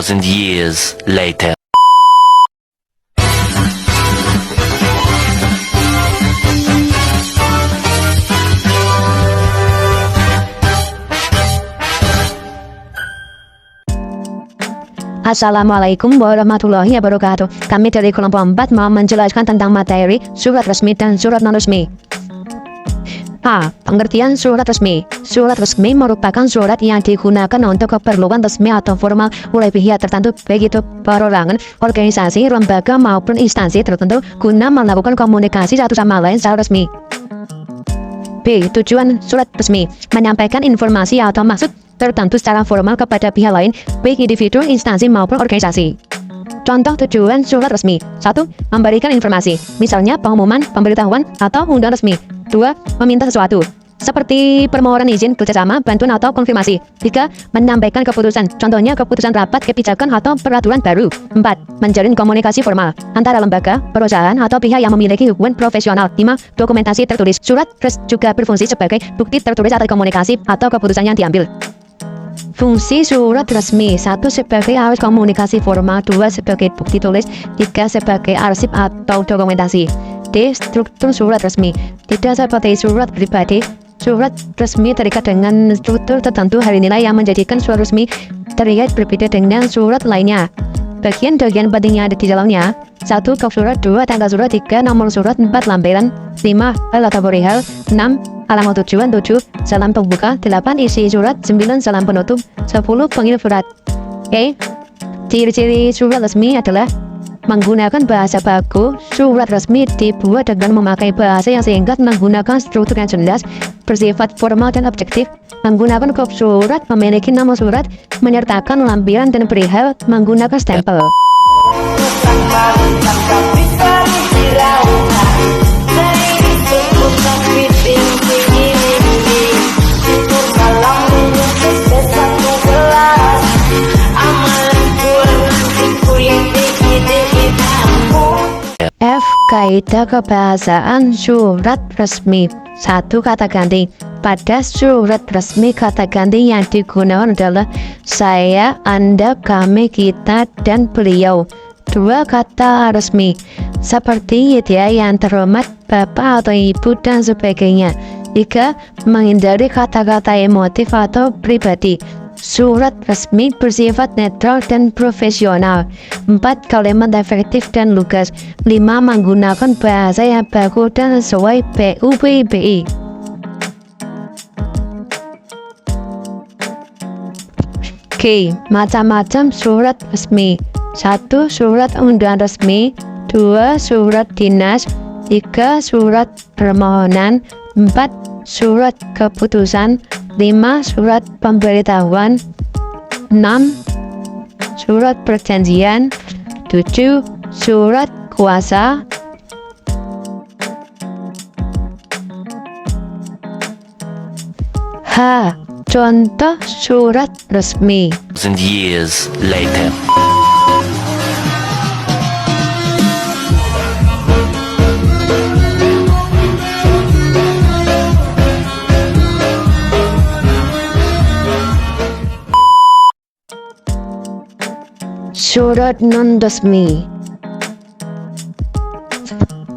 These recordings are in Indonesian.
2,000 years later. Assalamualaikum warahmatullahi wabarakatuh. Kami dari kelompok 4 mau menjelaskan tentang materi surat resmi dan surat non-resmi. A. Pengertian surat resmi. Surat resmi merupakan surat yang digunakan untuk keperluan resmi atau formal oleh pihak tertentu, baik itu perorangan, organisasi, lembaga maupun instansi tertentu guna melakukan komunikasi satu sama lain secara resmi. B. Tujuan surat resmi menyampaikan informasi atau maksud tertentu secara formal kepada pihak lain, baik individu, instansi maupun organisasi. Contoh tujuan surat resmi: 1. Memberikan informasi, misalnya pengumuman, pemberitahuan, atau undangan resmi. 2. Meminta sesuatu, seperti permohonan izin kerjasama, bantuan, atau konfirmasi. 3. Menyampaikan keputusan, contohnya keputusan rapat kebijakan atau peraturan baru. 4. Menjalin komunikasi formal antara lembaga, perusahaan, atau pihak yang memiliki hubungan profesional. 5. Dokumentasi tertulis. Surat res juga berfungsi sebagai bukti tertulis atas komunikasi atau keputusan yang diambil. Fungsi surat resmi: 1. Sebagai alat komunikasi formal. 2. Sebagai bukti tulis. 3. Sebagai arsip atau dokumentasi. D. Struktur surat resmi: tidak seperti surat pribadi, surat resmi terikat dengan struktur tertentu. Hal inilah yang menjadikan surat resmi terlihat berbeda dengan surat lainnya. Bagian-bagian pentingnya ada di dalamnya: 1. Kop surat. 2. Tanggal surat. 3. Nomor surat. 4. Lampiran. 5. Hal atau perihal. 6. Alamat tujuan. 7. Salam pembuka. 8. Isi surat. 9. Salam penutup. 10. Pengirim surat. Ciri-ciri surat resmi adalah menggunakan bahasa baku. Surat resmi dibuat dengan memakai bahasa yang singkat, menggunakan struktur yang jelas, bersifat formal dan objektif, menggunakan kop surat, memiliki nomor surat, menyertakan lampiran dan perihal, menggunakan stempel. F. Kaidah kebahasaan surat resmi. 1. Kata ganti. Pada surat resmi, kata ganti yang digunakan adalah saya, anda, kami, kita, dan beliau. 2. Kata resmi seperti dia, yang terhormat, bapak atau ibu, dan sebagainya. 3. Menghindari kata-kata emotif atau pribadi. Surat resmi bersifat netral dan profesional. 4. Kalimat efektif dan lugas. 5. Menggunakan bahasa yang baku dan sesuai PUBBI. K. Macam-macam surat resmi. 1. Surat undangan resmi. 2. Surat dinas. 3. Surat permohonan. 4. Surat keputusan. 5. Surat pemberitahuan. 6. Surat perjanjian. 7. Surat kuasa. H. Contoh surat resmi. 2,000 years later. Surat non-resmi.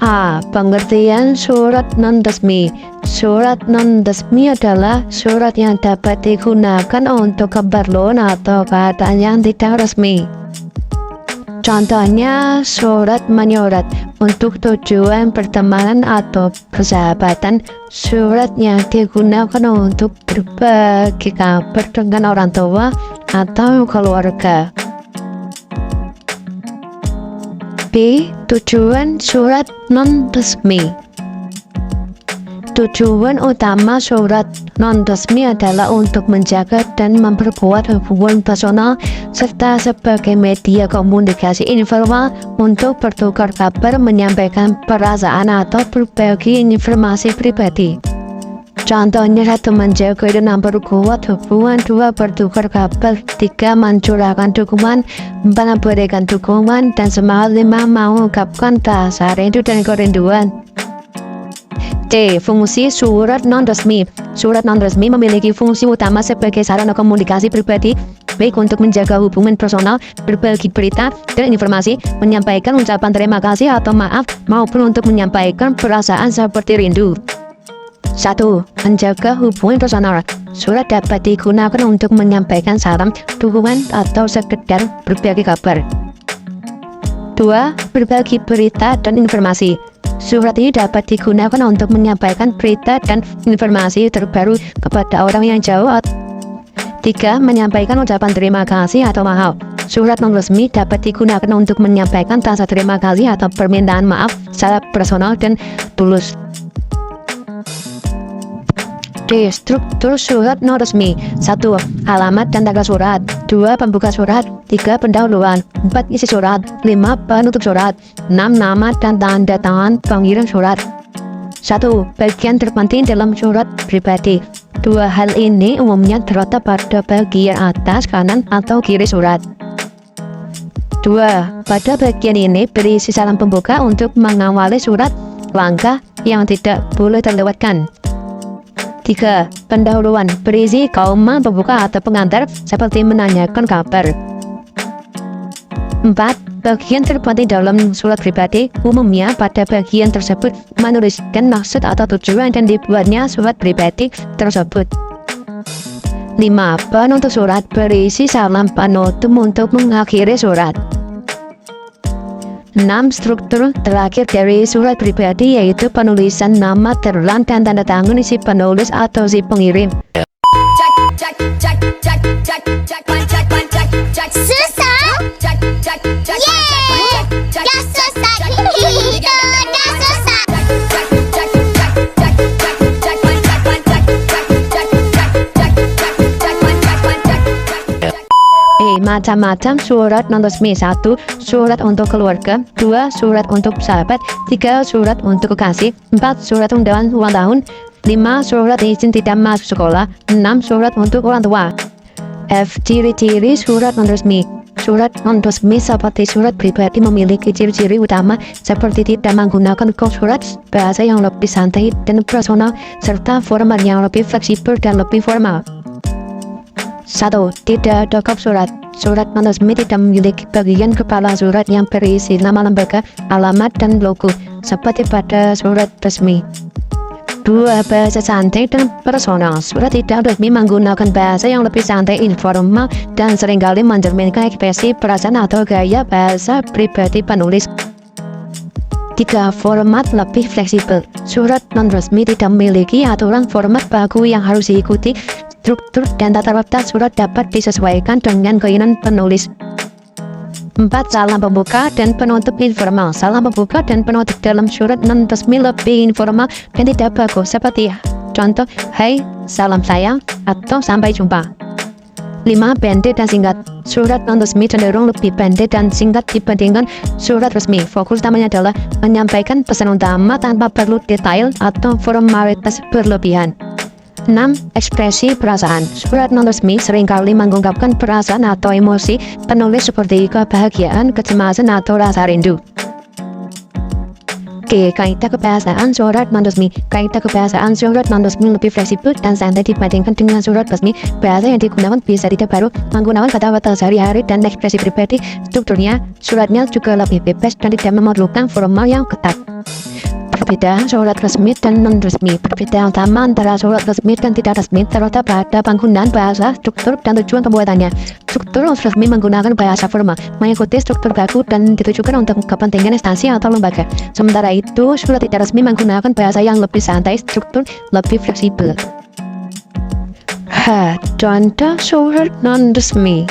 A. Pengertian surat non-resmi. Surat non-resmi adalah surat yang dapat digunakan untuk keperluan atau keadaan yang tidak resmi. Contohnya surat menyurat untuk tujuan pertemanan atau persahabatan, surat yang digunakan untuk berbagi kabar dengan orang tua atau keluarga. B. Tujuan surat non-resmi. Tujuan utama surat non-resmi adalah untuk menjaga dan memperkuat hubungan personal serta sebagai media komunikasi informal untuk bertukar kabar, menyampaikan perasaan, atau berbagi informasi pribadi. Contohnya: 1. Menjaga dan memperkuat hubungan. 2. Bertukar kabar. 3. Mencurahkan dukungan. 4. Memberikan dukungan dan semangat. 5. Mengungkapkan rasa rindu dan kerinduan. C. Fungsi surat non-resmi. Surat non-resmi memiliki fungsi utama sebagai sarana komunikasi pribadi, baik untuk menjaga hubungan personal, berbagi berita dan informasi, menyampaikan ucapan terima kasih atau maaf, maupun untuk menyampaikan perasaan seperti rindu. 1. Menjaga hubungan personal. Surat dapat digunakan untuk menyampaikan salam, dukungan, atau sekedar berbagi kabar. 2. Berbagi berita dan informasi. Surat ini dapat digunakan untuk menyampaikan berita dan informasi terbaru kepada orang yang jauh. 3. Menyampaikan ucapan terima kasih atau maaf. Surat non-resmi dapat digunakan untuk menyampaikan rasa terima kasih atau permintaan maaf secara personal dan tulus. D. Struktur surat non-resmi. 1. Alamat dan tanggal surat. 2. Pembuka surat. 3. Pendahuluan. 4. Isi surat. 5. Penutup surat. 6. Nama dan tanda tangan pengirim surat. 1. Bagian terpenting dalam surat pribadi. 2. Hal ini umumnya terletak pada bagian atas, kanan, atau kiri surat. 2. Pada bagian ini berisi salam pembuka untuk mengawali surat, langkah yang tidak boleh terlewatkan. 3. Pendahuluan berisi kalimat pembuka atau pengantar seperti menanyakan kabar. 4. Bagian terpenting dalam surat pribadi umumnya pada bagian tersebut menuliskan maksud atau tujuan dan dibuatnya surat pribadi tersebut. 5. Penutup surat berisi salam penutup untuk mengakhiri surat. 6. Struktur terakhir dari surat pribadi yaitu penulisan nama terang dan tanda tangan si penulis atau si pengirim. Susah? Yeay! Gak susah, itu gak susah. Macam-macam surat non-resmi. 1. Surat untuk keluarga. 2. Surat untuk sahabat. 3. Surat untuk kekasih. 4. Surat undangan ulang tahun. 5. Surat izin tidak masuk sekolah. 6. Surat untuk orang tua. F. Ciri-ciri surat non-resmi. Surat non-resmi seperti surat pribadi memiliki ciri-ciri utama seperti tidak menggunakan kode surat, bahasa yang lebih santai dan personal, serta format yang lebih fleksibel dan lebih formal. 1. Tidak ada kode surat. Surat non-resmi tidak memiliki bagian kepala surat yang berisi nama lembaga, alamat, dan logo, seperti pada surat resmi. 2. Bahasa santai dan personal. Surat tidak resmi menggunakan bahasa yang lebih santai, informal, dan seringkali mencerminkan ekspresi perasaan atau gaya bahasa pribadi penulis. 3. Format lebih fleksibel. Surat non-resmi tidak memiliki aturan format baku yang harus diikuti. Struktur dan tata letak surat dapat disesuaikan dengan keinginan penulis. 4. Salam pembuka dan penutup informal. Salam pembuka dan penutup dalam surat non-resmi lebih informal dan tidak baku, seperti contoh, hai, salam sayang, atau sampai jumpa. 5. Pendek dan singkat. Surat non-resmi cenderung lebih pendek dan singkat dibandingkan surat resmi. Fokus utamanya adalah menyampaikan pesan utama tanpa perlu detail atau formalitas berlebihan. 6. Ekspresi perasaan. Surat non-resmi seringkali mengungkapkan perasaan atau emosi penulis seperti kebahagiaan, kecemasan, atau rasa rindu. Kaidah kebahasaan surat non-resmi. Kaidah kebahasaan surat non-resmi lebih fleksibel dan santai dibandingkan dengan surat resmi. Bahasa yang digunakan bisa tidak baru, menggunakan kata-kata sehari-hari dan ekspresi pribadi. Strukturnya, suratnya juga lebih bebas dan tidak memerlukan formal yang ketat. Perbedaan surat resmi dan non-resmi. Perbedaan utama antara surat resmi dan tidak resmi terletak pada penggunaan bahasa, struktur, dan tujuan pembuatannya. Struktur resmi menggunakan bahasa formal, mengikuti struktur baku dan ditujukan untuk kepentingan instansi atau lembaga. Sementara itu, surat tidak resmi menggunakan bahasa yang lebih santai, struktur lebih fleksibel. Contoh surat non-resmi.